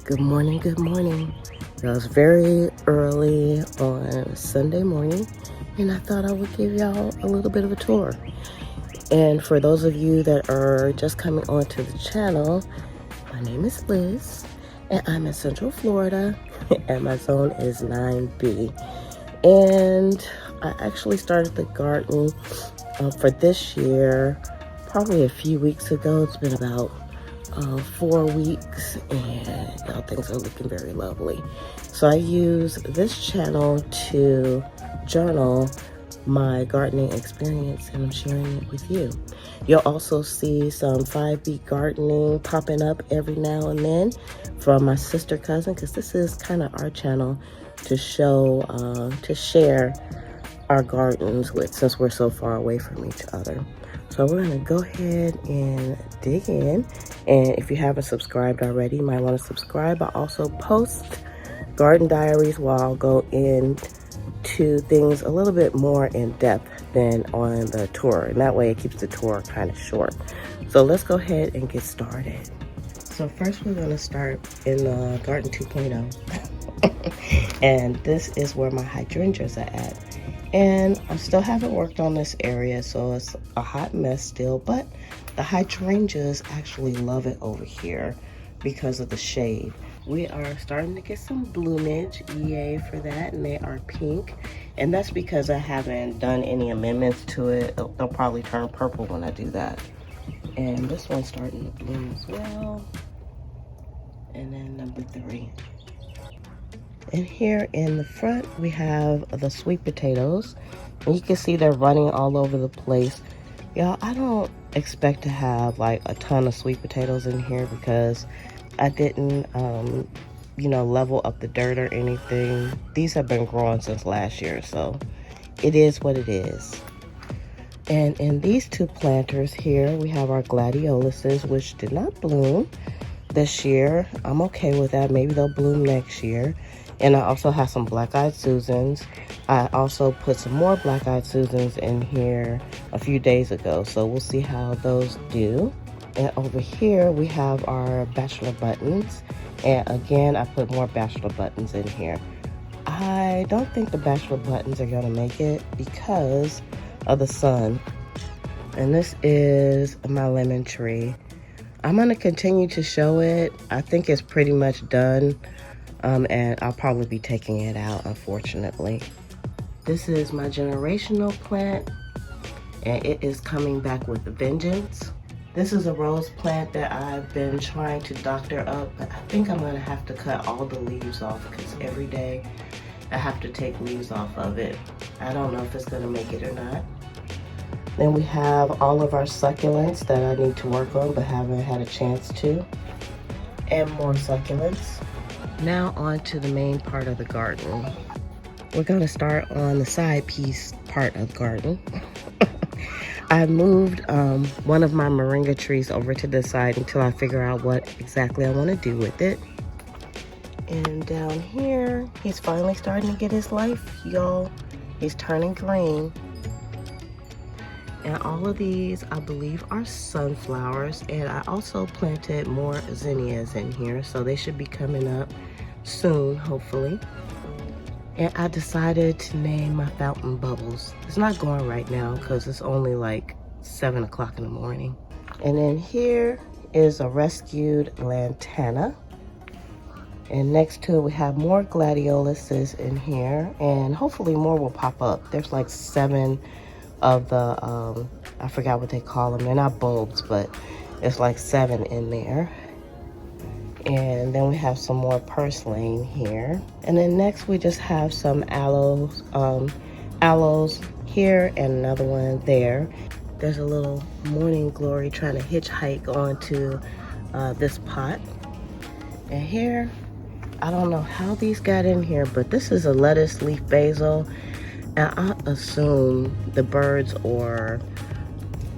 Good morning, good morning. It was very early on Sunday morning, and I thought I would give y'all a little bit of a tour. And for those of you that are just coming onto the channel, my name is Liz, and I'm in Central Florida, and my zone is 9B. And I actually started the garden for this year probably a few weeks ago. It's been about 4 weeks, and y'all, things are looking very lovely. So I use this channel to journal my gardening experience, and I'm sharing it with you. You'll also see some 5B gardening popping up every now and then from my sister cousin, because this is kind of our channel to share our gardens with, since we're so far away from each other. So we're gonna go ahead and dig in. And if you haven't subscribed already, you might want to subscribe. I also post garden diaries where I'll go into things a little bit more in depth than on the tour. And that way it keeps the tour kind of short. So let's go ahead and get started. So first we're gonna start in Garden 2.0. And this is where my hydrangeas are at. And I still haven't worked on this area, so it's a hot mess still, but the hydrangeas actually love it over here because of the shade. We are starting to get some bloomage, yay for that, and they are pink. And that's because I haven't done any amendments to it. They'll probably turn purple when I do that. And this one's starting to bloom as well. And then number 3. And here in the front, we have the sweet potatoes. And you can see they're running all over the place. Y'all, I don't expect to have like a ton of sweet potatoes in here because I didn't, level up the dirt or anything. These have been growing since last year, so it is what it is. And in these 2 planters here, we have our gladioluses, which did not bloom this year. I'm okay with that. Maybe they'll bloom next year. And I also have some black-eyed Susans. I also put some more black-eyed Susans in here a few days ago, so we'll see how those do. And over here we have our bachelor buttons, and again I put more bachelor buttons in here. I don't think the bachelor buttons are gonna make it because of the sun. And this is my lemon tree. I'm gonna continue to show it. I think it's pretty much done. And I'll probably be taking it out, unfortunately. This is my generational plant, and it is coming back with a vengeance. This is a rose plant that I've been trying to doctor up, but I think I'm gonna have to cut all the leaves off because every day I have to take leaves off of it. I don't know if it's gonna make it or not. Then we have all of our succulents that I need to work on but haven't had a chance to, and more succulents. Now on to the main part of the garden. We're gonna start on the side piece part of the garden. I moved one of my moringa trees over to this side until I figure out what exactly I wanna do with it. And down here, he's finally starting to get his life, y'all. He's turning green. And all of these, I believe, are sunflowers. And I also planted more zinnias in here, so they should be coming up soon, hopefully. And I decided to name my fountain Bubbles. It's not going right now because it's only like 7 o'clock in the morning. And then here is a rescued lantana. And next to it, we have more gladioluses in here, and hopefully more will pop up. There's like 7 of the, I forgot what they call them. They're not bulbs, but it's like 7 in there. And then we have some more purslane here. And then next we just have some aloes here and another one there. There's a little morning glory trying to hitchhike onto this pot. And here, I don't know how these got in here, but this is a lettuce leaf basil. And I assume the birds or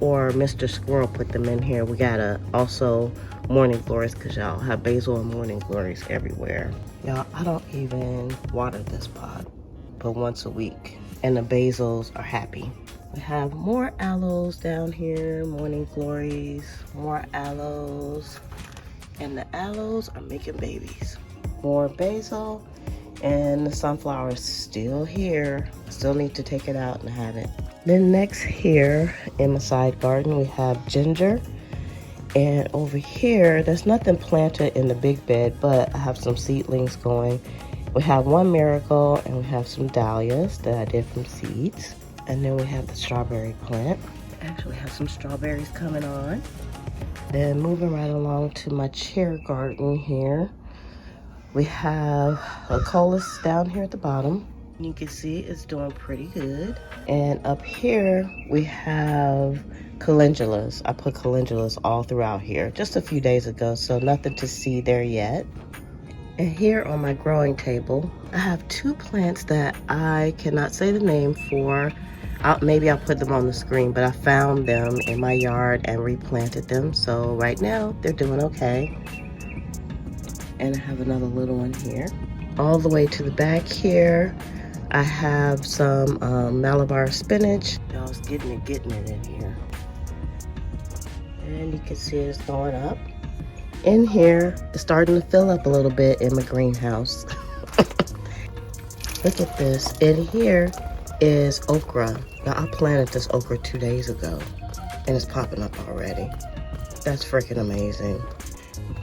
Mr. Squirrel put them in here. We gotta also morning glories because y'all have basil and morning glories everywhere. Y'all, I don't even water this pot but once a week, and the basils are happy. We have more aloes down here, morning glories, more aloes. And the aloes are making babies. More basil, and the sunflower is still here. Still need to take it out and have it. Then next here in my side garden, we have ginger. And over here, there's nothing planted in the big bed, but I have some seedlings going. We have one miracle and we have some dahlias that I did from seeds. And then we have the strawberry plant. I actually have some strawberries coming on. Then moving right along to my chair garden here. We have a coleus down here at the bottom. You can see it's doing pretty good. And up here we have calendulas. I put calendulas all throughout here just a few days ago, so nothing to see there yet. And here on my growing table, I have two plants that I cannot say the name for. Maybe I'll put them on the screen, but I found them in my yard and replanted them. So right now they're doing okay. And I have another little one here. All the way to the back here, I have some Malabar spinach. Y'all's getting it in here. And you can see it's going up. In here, it's starting to fill up a little bit in my greenhouse. Look at this. In here is okra. Now, I planted this okra 2 days ago, and it's popping up already. That's freaking amazing.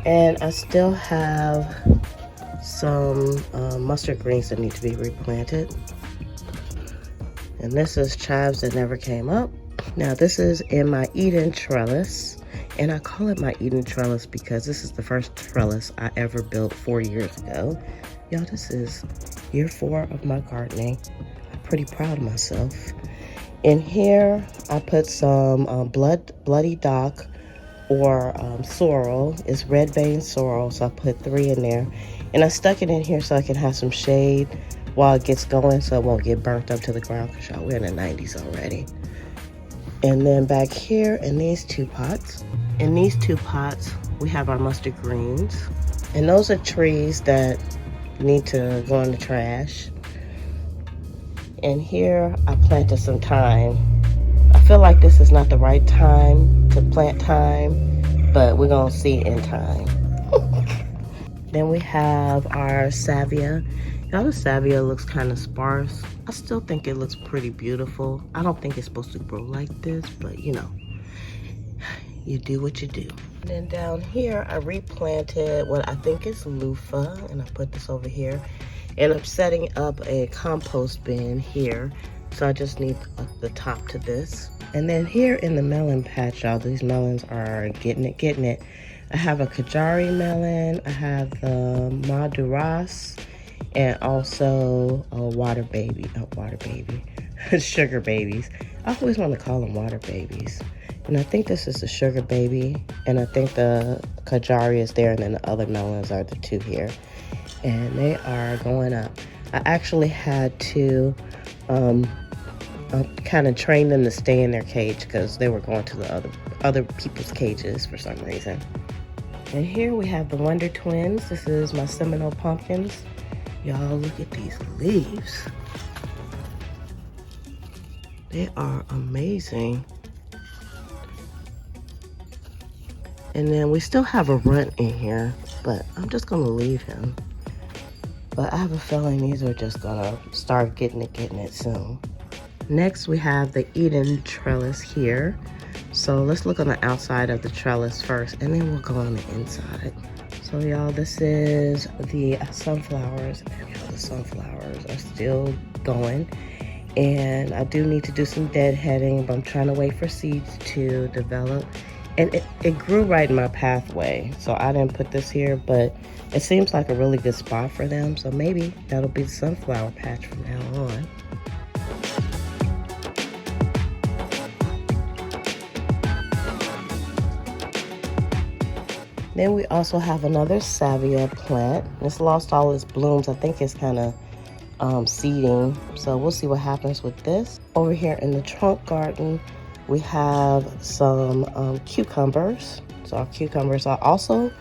And I still have some mustard greens that need to be replanted. And this is chives that never came up. Now, this is in my Eden trellis. And I call it my Eden trellis because this is the first trellis I ever built 4 years ago. Y'all, this is year 4 of my gardening. I'm pretty proud of myself. In here, I put some bloody dock or sorrel. It's red vein sorrel, so I put 3 in there. And I stuck it in here so I can have some shade while it gets going so it won't get burnt up to the ground because y'all, we're in the 90s already. And then back here in these 2 pots, we have our mustard greens. And those are trees that need to go in the trash. And here I planted some thyme. I feel like this is not the right time to plant thyme, but we're gonna see in time. Then we have our salvia. Now the salvia looks kind of sparse. I still think it looks pretty beautiful. I don't think it's supposed to grow like this, but you know, you do what you do. And then down here, I replanted what I think is loofah, and I put this over here. And I'm setting up a compost bin here. So I just need the top to this. And then here in the melon patch, y'all, these melons are getting it. I have a Kajari melon, I have the Maduras, and also a sugar babies. I always want to call them water babies. And I think this is the sugar baby, and I think the Kajari is there, and then the other melons are the 2 here. And they are going up. I actually had to kind of train them to stay in their cage because they were going to the other people's cages for some reason. And here we have the Wonder Twins. This is my Seminole pumpkins. Y'all, look at these leaves. They are amazing. And then we still have a runt in here, but I'm just gonna leave him. But I have a feeling these are just gonna start getting it soon. Next, we have the Eden trellis here. So let's look on the outside of the trellis first, and then we'll go on the inside. So y'all, this is the sunflowers. And y'all, the sunflowers are still going. And I do need to do some deadheading, but I'm trying to wait for seeds to develop. And it grew right in my pathway. So I didn't put this here, but it seems like a really good spot for them. So maybe that'll be the sunflower patch from now on. Then we also have another salvia plant. It's lost all its blooms. I think it's kind of seeding. So we'll see what happens with this. Over here in the trunk garden, we have some cucumbers. So our cucumbers are also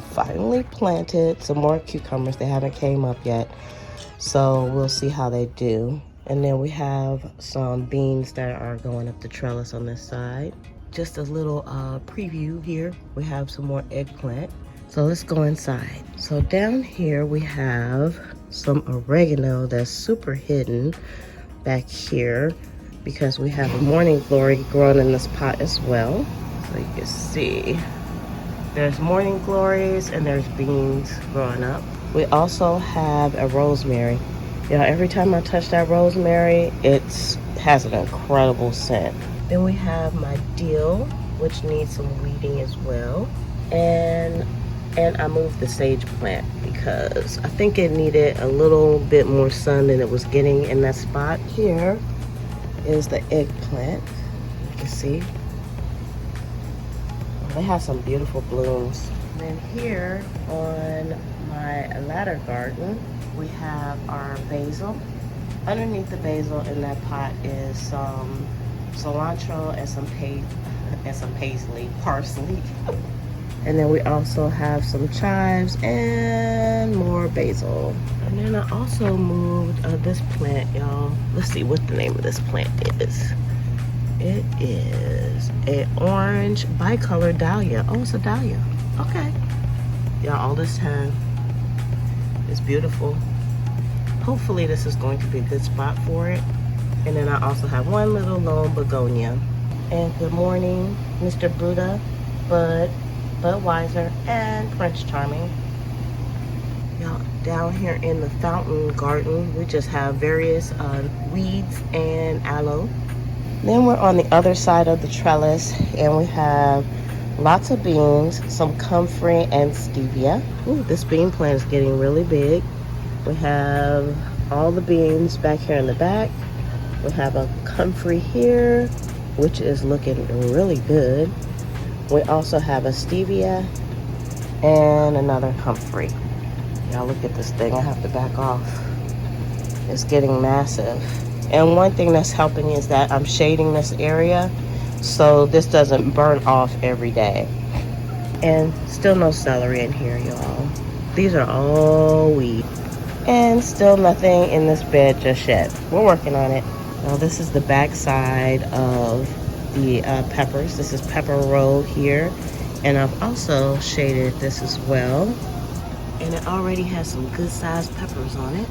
finally planted. Some more cucumbers. They haven't came up yet. So we'll see how they do. And then we have some beans that are going up the trellis on this side. Just a little preview here. We have some more eggplant. So let's go inside. So down here we have some oregano that's super hidden back here because we have a morning glory growing in this pot as well. So you can see there's morning glories and there's beans growing up. We also have a rosemary. You know, every time I touch that rosemary, it has an incredible scent. Then we have my dill, which needs some weeding as well. And I moved the sage plant because I think it needed a little bit more sun than it was getting in that spot. Here is the eggplant. You can see. They have some beautiful blooms. And then here on my ladder garden, we have our basil. Underneath the basil in that pot is some cilantro and some parsley. And then we also have some chives and more basil. And then I also moved this plant, y'all. Let's see what the name of this plant is. It is an orange bicolor dahlia. Oh, it's a dahlia. Okay. Y'all, all this time. It's beautiful. Hopefully this is going to be a good spot for it. And then I also have one little lone begonia. And good morning, Mr. Buddha, Budweiser, and Prince Charming. Y'all, down here in the fountain garden, we just have various weeds and aloe. Then we're on the other side of the trellis and we have lots of beans, some comfrey and stevia. Ooh, this bean plant is getting really big. We have all the beans back here in the back. We have a comfrey here, which is looking really good. We also have a stevia and another comfrey. Y'all look at this thing, I have to back off. It's getting massive. And one thing that's helping is that I'm shading this area so this doesn't burn off every day. And still no celery in here, y'all. These are all weed. And still nothing in this bed just yet. We're working on it. Now this is the back side of the peppers. This is pepper row here. And I've also shaded this as well. And it already has some good sized peppers on it.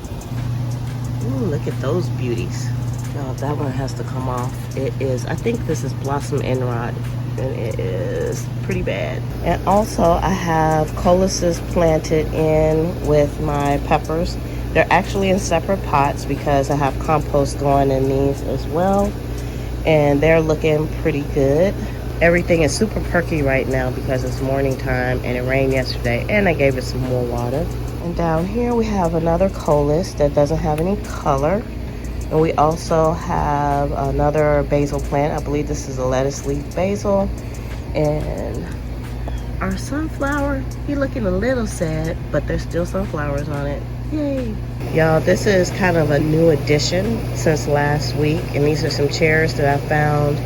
Ooh, look at those beauties. No, that one has to come off. It is, I think this is Blossom Enrod, and it is pretty bad. And also I have coluses planted in with my peppers. They're actually in separate pots because I have compost going in these as well. And they're looking pretty good. Everything is super perky right now because it's morning time and it rained yesterday and I gave it some more water. And down here we have another collis that doesn't have any color. And we also have another basil plant. I believe this is a lettuce leaf basil. And our sunflower, he's looking a little sad, but there's still sunflowers on it. Yay. Y'all, this is kind of a new addition since last week. And these are some chairs that I found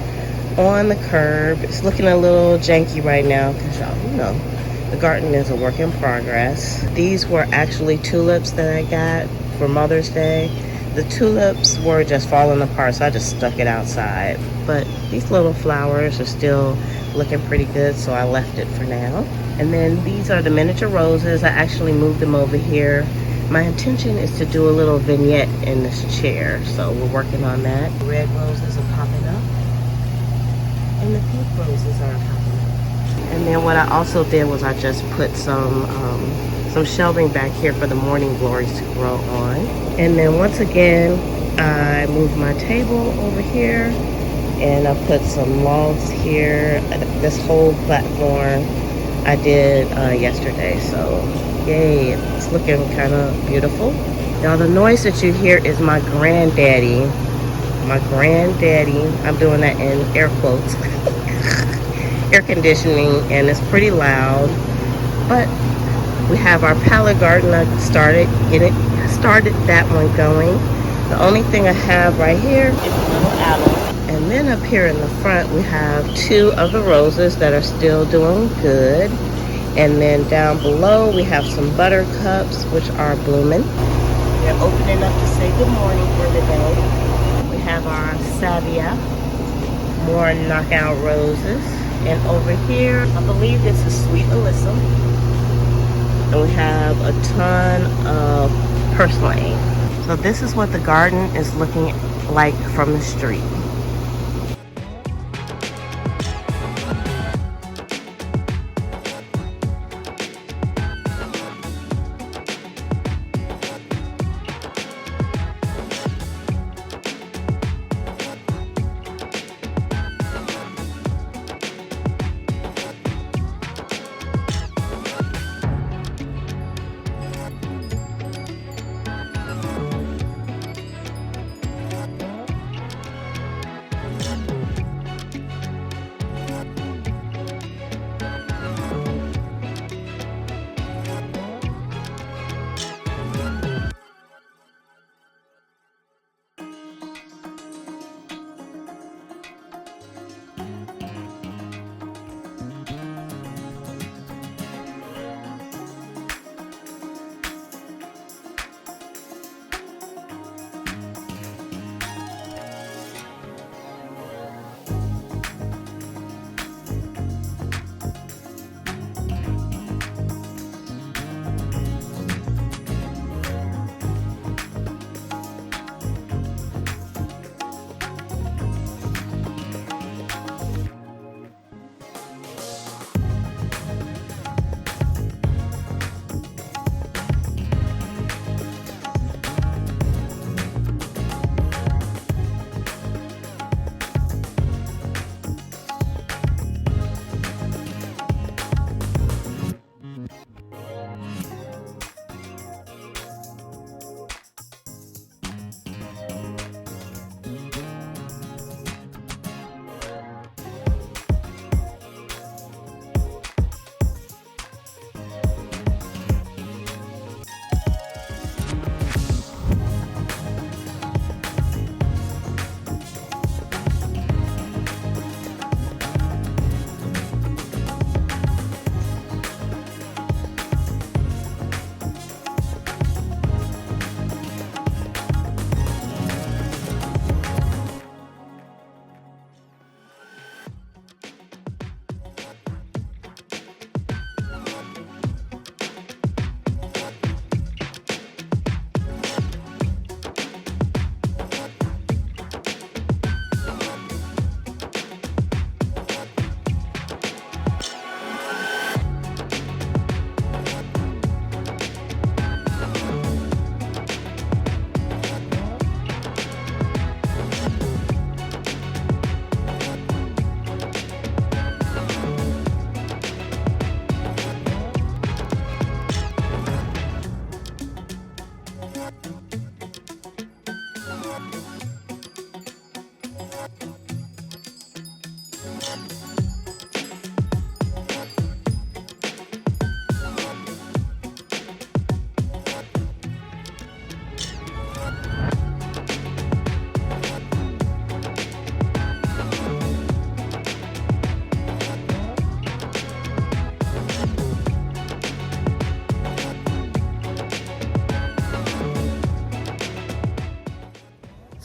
on the curb. It's looking a little janky right now because y'all, you know, the garden is a work in progress. These were actually tulips that I got for Mother's Day. The tulips were just falling apart, so I just stuck it outside. But these little flowers are still looking pretty good, so I left it for now. And then these are the miniature roses. I actually moved them over here. My intention is to do a little vignette in this chair, so we're working on that. Red roses are popping up, and the pink roses are popping up. And then what I also did was I just put some shelving back here for the morning glories to grow on. And then once again, I moved my table over here and I put some logs here. This whole platform I did yesterday, so yay, it's looking kind of beautiful. Now the noise that you hear is my granddaddy. My granddaddy, I'm doing that in air quotes, air conditioning, and it's pretty loud. But we have our pallet garden. I started that one going. The only thing I have right here is a little aloe. And then up here in the front, we have two of the roses that are still doing good. And then down below, we have some buttercups, which are blooming. They're opening up to say good morning for the day. We have our salvia, more knockout roses. And over here, I believe this is Sweet Alyssa. and we have a ton of purslane. So this is what the garden is looking like from the street.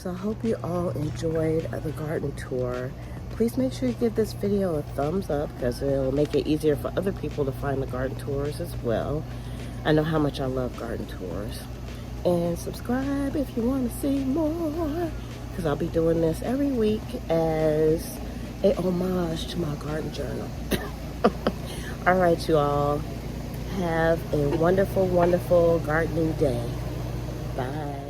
So I hope you all enjoyed the garden tour. Please make sure you give this video a thumbs up because it'll make it easier for other people to find the garden tours as well. I know how much I love garden tours. And subscribe if you want to see more, because I'll be doing this every week as a homage to my garden journal. All right, you all. Have a wonderful, wonderful gardening day. Bye.